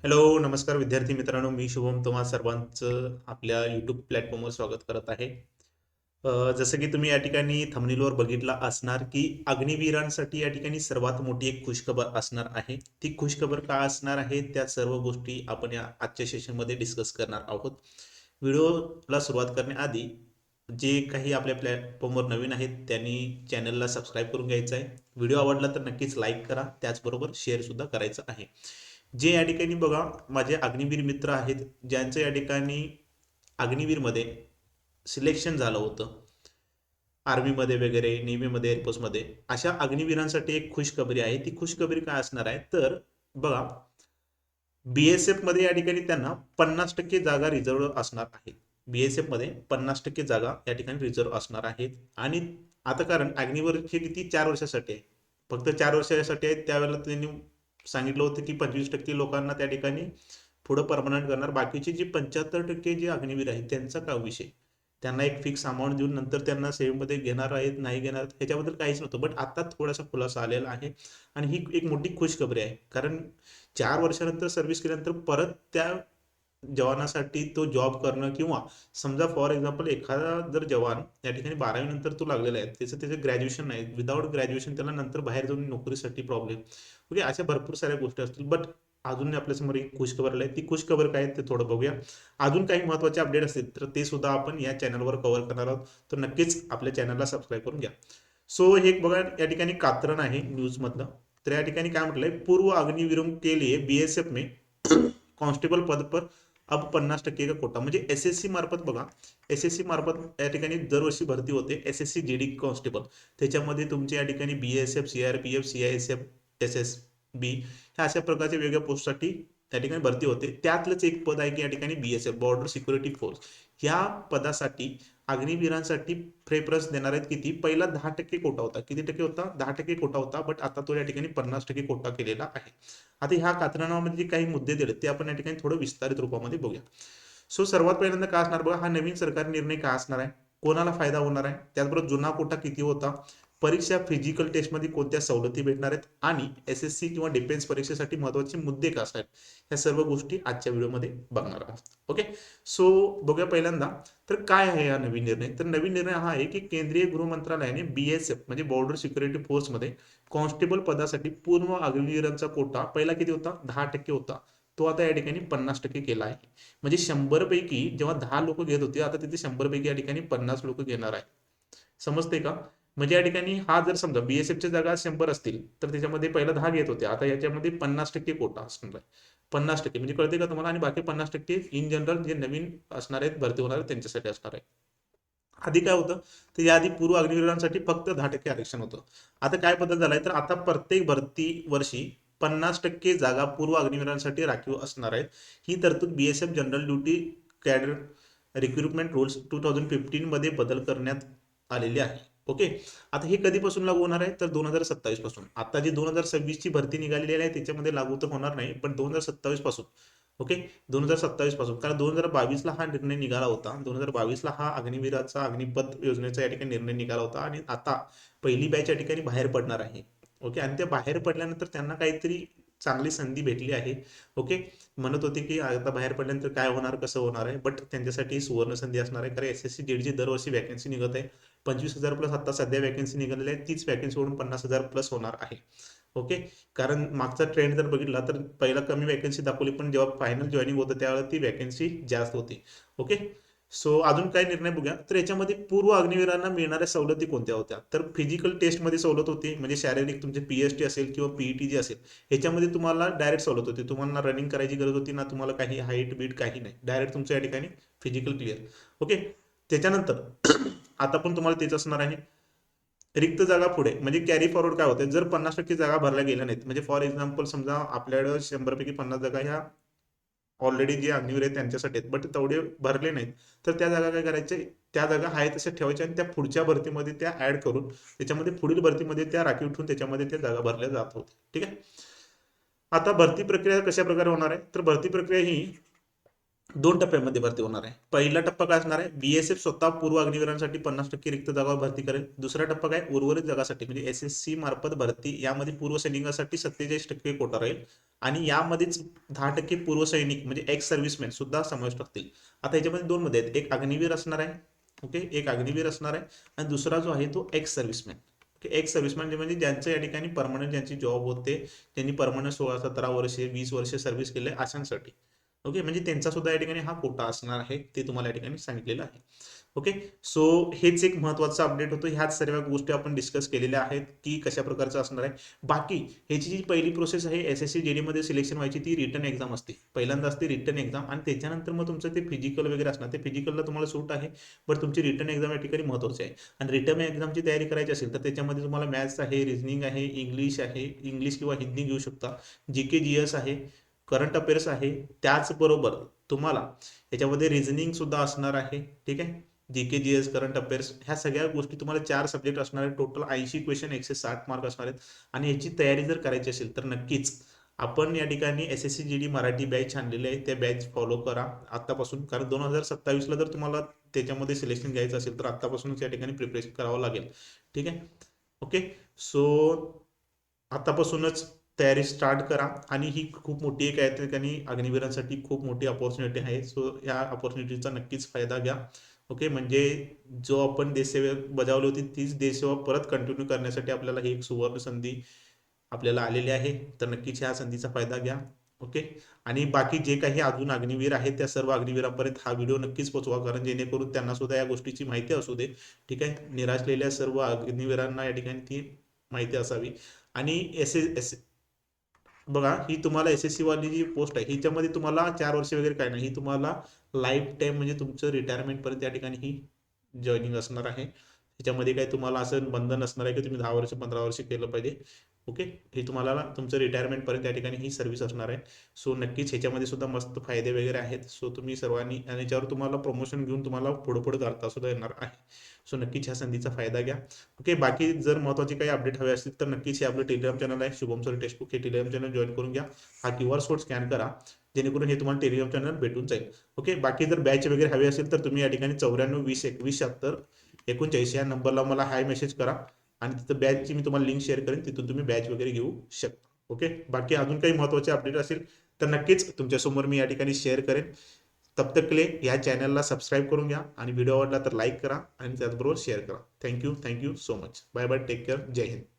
Hello, नमस्कार विद्यार्थी मित्रांनो. मी शुभम तुम्हा सर्वांचं आपल्या यूट्यूब प्लॅटफॉर्मवर स्वागत करत आहे. जसं की तुम्ही या ठिकाणी थंबनेलवर बघितला असणार की अग्निवीरांसाठी या ठिकाणी सर्वात मोठी एक खुशखबर असणार आहे. ती खुशखबर का असणार आहे त्या सर्व गोष्टी आपण या आजच्या सेशनमध्ये डिस्कस करणार आहोत. व्हिडिओला सुरुवात करण्याआधी जे काही आपल्या प्लॅटफॉर्मवर नवीन आहेत त्यांनी चॅनलला सबस्क्राईब करून घ्यायचं आहे. व्हिडिओ आवडला तर नक्कीच लाईक करा, त्याचबरोबर शेअर सुद्धा करायचं आहे. जे या ठिकाणी बघा माझे अग्निवीर मित्र आहेत ज्यांचं या ठिकाणी अग्निवीरमध्ये सिलेक्शन झालं होतं, आर्मीमध्ये वगैरे, नेव्हीमध्ये, एअरफोर्समध्ये, अशा अग्निवीरांसाठी एक खुशखबरी आहे. ती खुशखबरी काय असणार आहे तर बघा, बीएसएफ मध्ये या ठिकाणी त्यांना 50% जागा रिझर्व असणार आहेत. बीएसएफ मध्ये 50% जागा या ठिकाणी रिझर्व असणार आहेत. आणि आता कारण अग्निवीरचे किती 4 वर्षासाठी आहे, फक्त 4 वर्षासाठी आहेत. त्यावेळेला त्यांनी सांगितलं होतं की 25% लोकांना त्या ठिकाणी पुढं परमनंट करणार. बाकीचे जे 75% जे अग्निवीर आहेत त्यांचा काय विषय, त्यांना एक फिक्स अमाऊंट देऊन नंतर त्यांना सेवेमध्ये घेणार आहेत नाही घेणार ह्याच्याबद्दल काहीच नव्हतं. बट आता थोडासा खुलासा आलेला आहे आणि ही एक मोठी खुशखबरी आहे. कारण 4 वर्षानंतर सर्व्हिस केल्यानंतर परत त्या जवानासाठी तो जॉब करणं, किंवा समजा फॉर एक्झाम्पल एखादा जर जवान या ठिकाणी 12वी नंतर तो लागलेला आहे, त्याचं ग्रॅज्युएशन नाही, विदाऊट ग्रॅज्युएशन त्याला नंतर बाहेर जाऊन नोकरीसाठी प्रॉब्लेम, ओके, अशा भरपूर साऱ्या गोष्टी असतील. बट अजून आपल्यासमोर एक खुशखबर आली आहे. ती खुशखबर काय आहे ते थोडं बघूया. अजून काही महत्त्वाचे अपडेट असतील तर ते सुद्धा आपण या चॅनलवर कव्हर करणार आहोत, तर नक्कीच आपल्या चॅनलला सबस्क्राईब करून घ्या. सो हे बघा या ठिकाणी कात्रण आहे न्यूजमधलं. तर या ठिकाणी काय म्हटलंय, पूर्व अग्निवीरों के लिए बीएसएफ में कांस्टेबल पद पर अब 50% का कोटा, म्हणजे एसएससी मार्फत बघा, एसएससी मार्फत या ठिकाणी दरवर्षी भरती होते. एसएससी जीडी कॉन्स्टेबल, त्याच्यामध्ये तुमच्या या ठिकाणी BSF, CRPF, CISF, S S B, ह्या अशा प्रकारच्या वेगळ्या पोस्टसाठी त्या ठिकाणी भरती होते. त्यातलंच एक पद आहे की या ठिकाणी बीएसएफ, बॉर्डर सिक्युरिटी फोर्स, ह्या पदासाठी अग्निवीरांसाठी प्रेफरन्स देणार आहेत. किती, पहिला 10% कोटा होता. किती टक्के होता, 10% कोटा होता. बट आता तो या ठिकाणी 50% कोटा केलेला आहे. आता ह्या कात्रणामध्ये जे काही मुद्दे दिले ते आपण या ठिकाणी थोडं विस्तारित रूपामध्ये बघूया. सो सर्वात पहिल्यांदा काय असणार बघा, हा नवीन सरकारी निर्णय काय असणार आहे, कोणाला फायदा होणार आहे, त्याचबरोबर जुना कोटा किती होता, परीक्षा फिजिकल टेस्टमध्ये कोणत्या सवलती भेटणार आहेत, आणि एसएससी किंवा डिफेन्स परीक्षेसाठी महत्त्वाचे मुद्दे काय असतात, ह्या सर्व गोष्टी आजच्या व्हिडिओमध्ये बघणार आहोत. ओके, सो बघूया पहिल्यांदा. तर काय आहे हा नवीन निर्णय, तर नवीन निर्णय हा आहे की केंद्रीय गृह मंत्रालयाने बीएसएफ म्हणजे बॉर्डर सिक्युरिटी फोर्समध्ये कॉन्स्टेबल पदासाठी पूर्व अग्निवीरांचा कोटा पहिला किती होता, 10% होता, तो आता या ठिकाणी 50% केला आहे. म्हणजे 100 पैकी जेव्हा 10 लोक घेत होते, आता तिथे 100 पैकी या ठिकाणी 50 लोक घेणार आहे. समजते का, म्हणजे या ठिकाणी हा जर समजा बीएसएफच्या जागा 100 असतील तर त्याच्यामध्ये पहिला 10 घेत होते, आता याच्यामध्ये 50% कोटा असणार आहे. 50% म्हणजे कळते का तुम्हाला, आणि बाकी 50% इन जनरल जे नवीन असणार आहेत, भरती होणार आहेत त्यांच्यासाठी असणार आहे. आधी काय होतं, तर याआधी पूर्व अग्निवीरांसाठी फक्त 10% आरक्षण होतं. आता काय बदल झालाय, तर आता प्रत्येक भरती वर्षी 50% जागा पूर्व अग्निवीरांसाठी राखीव असणार आहेत. ही तरतूद BSF general duty cadre recruitment rules 2015 मध्ये बदल करण्यात आलेले आहे. ओके, आता हे कधीपासून लागू होणार आहे, तर 2027 पासून. आता जी 2026 ची भरती निघालेली आहे त्याच्यामध्ये लागू तर होणार नाही, पण 2027 पासून. ओके, 2027 पासून, कारण 2022 ला हा निर्णय निघाला होता. 2022 ला हा अग्निवीराचा अग्निपथ योजनेचा या ठिकाणी निर्णय निघाला होता, आणि आता पहिली बॅच या ठिकाणी बाहेर पडणार आहे. ओके, आणि त्या बाहेर पडल्यानंतर त्यांना काहीतरी चांगली संधी भेटली आहे. ओके, म्हणत होते की आता बाहेर पडल्यानंतर काय होणार, कसं होणार आहे, बट त्यांच्यासाठी सुवर्ण संधी असणार आहे. कारण एसएससी जेडची दरवर्षी वॅकन्सी निघत आहे. 25,000 प्लस आता सध्या वॅकन्सी निघालेली आहे, तीच वॅकन्सी वरून 50,000 प्लस होणार आहे. ओके, कारण मागचा ट्रेंड जर बघितला तर पहिला कमी वॅकन्सी दाखवली, पण जेव्हा फायनल जॉईनिंग होतं त्यावेळेला ती वॅकन्सी जास्त होती. ओके, सो अजून काय निर्णय बघूया. तर याच्यामध्ये पूर्व अग्निवीरांना मिळणाऱ्या सवलती कोणत्या होत्या, तर फिजिकल टेस्टमध्ये सवलत होती, म्हणजे शारीरिक तुमचे पीएसटी असेल किंवा पीईटी जे असेल ह्याच्यामध्ये तुम्हाला डायरेक्ट सवलत होती. तुम्हाला रनिंग करायची गरज होती ना, तुम्हाला काही हाईट बीट काही नाही, डायरेक्ट तुमच्या या ठिकाणी फिजिकल क्लिअर. ओके, त्याच्यानंतर आता पण तुम्हाला तेच असणार आहे. रिक्त जागा पुढे म्हणजे कॅरी फॉरवर्ड काय होते, जर 50% जागा भरल्या गेल्या नाहीत, म्हणजे फॉर एक्झाम्पल समजा आपल्याकडे 100 पैकी 50 जागा ह्या ऑलरेडी जे अग्निवीर आहेत त्यांच्यासाठी आहेत, बट तेवढे भरले नाहीत, तर त्या जागा काय करायचे, त्या जागा आहेत तशा ठेवायच्या आणि त्या पुढच्या भरतीमध्ये त्या ऍड करून त्याच्यामध्ये पुढील भरतीमध्ये त्या राखीव ठेवून त्याच्यामध्ये त्या जागा भरल्या जात होत्या. ठीक आहे, आता भरती प्रक्रिया कशा प्रकारे होणार आहे, तर भरती प्रक्रिया ही 2 टप्प्यामध्ये भरती होणार आहे. पहिला टप्पा काय असणार आहे, बीएसएफ स्वतः पूर्व अग्निवीरांसाठी 50% रिक्त जागा भरती करेल. दुसरा टप्पा काय, उर्वरित जागासाठी म्हणजे एसएससी मार्फत भरती, यामध्ये पूर्व सैनिकांसाठी 47% कोटा राहील, आणि यामध्येच 10% पूर्वसैनिक म्हणजे एक्स सर्व्हिसमॅन सुद्धा समाविष्ट असतील. आता याच्यामध्ये दोन मध्ये आहेत, एक अग्निवीर असणार आहे, ओके, एक अग्निवीर असणार आहे आणि दुसरा जो आहे तो एक्स सर्व्हिसमॅन. एक्स सर्व्हिसमॅन म्हणजे ज्यांचं या ठिकाणी परमनंट ज्यांची जॉब होते, त्यांनी परमनंट 16-17 वर्षे 20 वर्षे सर्व्हिस केले अशांसाठी. ओके, म्हणजे त्यांचा सुद्धा या ठिकाणी हा कोटा असणार आहे, ते तुम्हाला या ठिकाणी सांगितलेलं आहे. ओके, सो हेच एक महत्त्वाचं अपडेट होतं. ह्याच सर्व गोष्टी आपण डिस्कस केलेल्या आहेत की कशा प्रकारचं असणार आहे. बाकी ह्याची जी पहिली प्रोसेस आहे SSC GD मध्ये सिलेक्शन व्हायची ती रिटर्न एक्झाम असते, पहिल्यांदा असते रिटर्न एक्झाम आणि त्याच्यानंतर मग तुमचं ते फिजिकल वगैरे असणार. ते फिजिकलला तुम्हाला सूट आहे, बट तुमची रिटर्न एक्झाम या ठिकाणी महत्त्वाची आहे. आणि रिटर्न एक्झामची तयारी करायची असेल तर त्याच्यामध्ये तुम्हाला मॅथ्स आहे, रिझनिंग आहे, इंग्लिश आहे, इंग्लिश किंवा हिंदी घेऊ शकता, GK GS आहे, करंट अफेअर्स आहे, त्याचबरोबर तुम्हाला याच्यामध्ये रिझनिंग सुद्धा असणार आहे. ठीक आहे, GK GS करंट अफेअर्स ह्या सगळ्या गोष्टी तुम्हाला 4 सब्जेक्ट असणार आहेत, टोटल 80 क्वेश्चन 160 मार्क असणार आहेत. आणि याची तयारी जर करायची असेल तर नक्कीच आपण या ठिकाणी SSC GD मराठी बॅच आणलेली आहे, त्या बॅच फॉलो करा आत्तापासून, कारण 2027ला जर तुम्हाला त्याच्यामध्ये सिलेक्शन घ्यायचं असेल तर आत्तापासूनच या ठिकाणी प्रिपरेशन करावं लागेल. ठीक आहे, ओके, सो आतापासूनच तयारी स्टार्ट करा. आणि ही खूप मोठी एक आहे ठिकाणी अग्निवीरांसाठी खूप मोठी अपॉर्च्युनिटी आहे, सो या अपॉर्च्युनिटीचा नक्कीच फायदा घ्या. ओके, म्हणजे जो आपण देशसेवा बजावली होती तीच देशसेवा परत कंटिन्यू करण्यासाठी आपल्याला ही एक सुवर्ण संधी आपल्याला आलेली आहे, तर नक्कीच ह्या संधीचा फायदा घ्या. ओके, आणि बाकी जे काही अजून अग्निवीर आहेत त्या सर्व अग्निवीरांपर्यंत हा व्हिडिओ नक्कीच पोहोचवा, कारण जेणेकरून त्यांना सुद्धा या गोष्टीची माहिती असू दे. ठीक आहे, निराशलेल्या सर्व अग्निवीरांना या ठिकाणी ती माहिती असावी. आणि एस एस बघा, ही तुम्हाला SSC वाली जी पोस्ट आहे हिच्यामध्ये तुम्हाला 4 वर्ष वगैरे काय नाही, ही तुम्हाला लाईफ टाईम म्हणजे तुमचं रिटायरमेंट पर्यंत या ठिकाणी ही जॉईनिंग असणार आहे. त्याच्यामध्ये काही तुम्हाला असं बंधन असणार आहे की तुम्ही 10 वर्ष 15 वर्ष केलं पाहिजे. ओके, हे तुम्हाला तुमचं रिटायरमेंट पर्यंत या ठिकाणी ही सर्व्हिस असणार आहे. सो नक्कीच ह्याच्यामध्ये सुद्धा मस्त फायदे वगैरे आहेत. सो तुम्ही सर्वांनी आणि याच्यावर तुम्हाला प्रमोशन घेऊन तुम्हाला पुढे पुढे करता सुद्धा येणार आहे. सो नक्कीच ह्या संधीचा फायदा घ्या. ओके, बाकी जर महत्त्वाचे काही अपडेट हवे असतील तर नक्कीच हे आपलं टेलिग्राम चॅनल आहे शुभम सर टेक्स्टबुक, हे टेलिग्राम चॅनल जॉईन करून घ्या. हा QR कोड स्कॅन करा, जेणेकरून हे तुम्हाला टेलिग्राम चॅनल भेटून जाईल. ओके, बाकी जर बॅच वगैरे हवे असेल तर तुम्ही या ठिकाणी 94 20 21 76 या नंबरला मला हाय मेसेज करा आणि तिथं बॅचची मी तुम्हाला लिंक शेअर करेन, तिथून तुम्ही बॅच वगैरे घेऊ शकता. ओके, बाकी अजून काही महत्त्वाचे अपडेट असेल तर नक्कीच तुमच्यासमोर मी या ठिकाणी शेअर करेन. तब तक के लिए या चॅनलला सबस्क्राईब करून घ्या आणि व्हिडिओ आवडला तर लाईक करा आणि त्याचबरोबर शेअर करा. Thank you so much. Bye bye, take care, Jai Hind.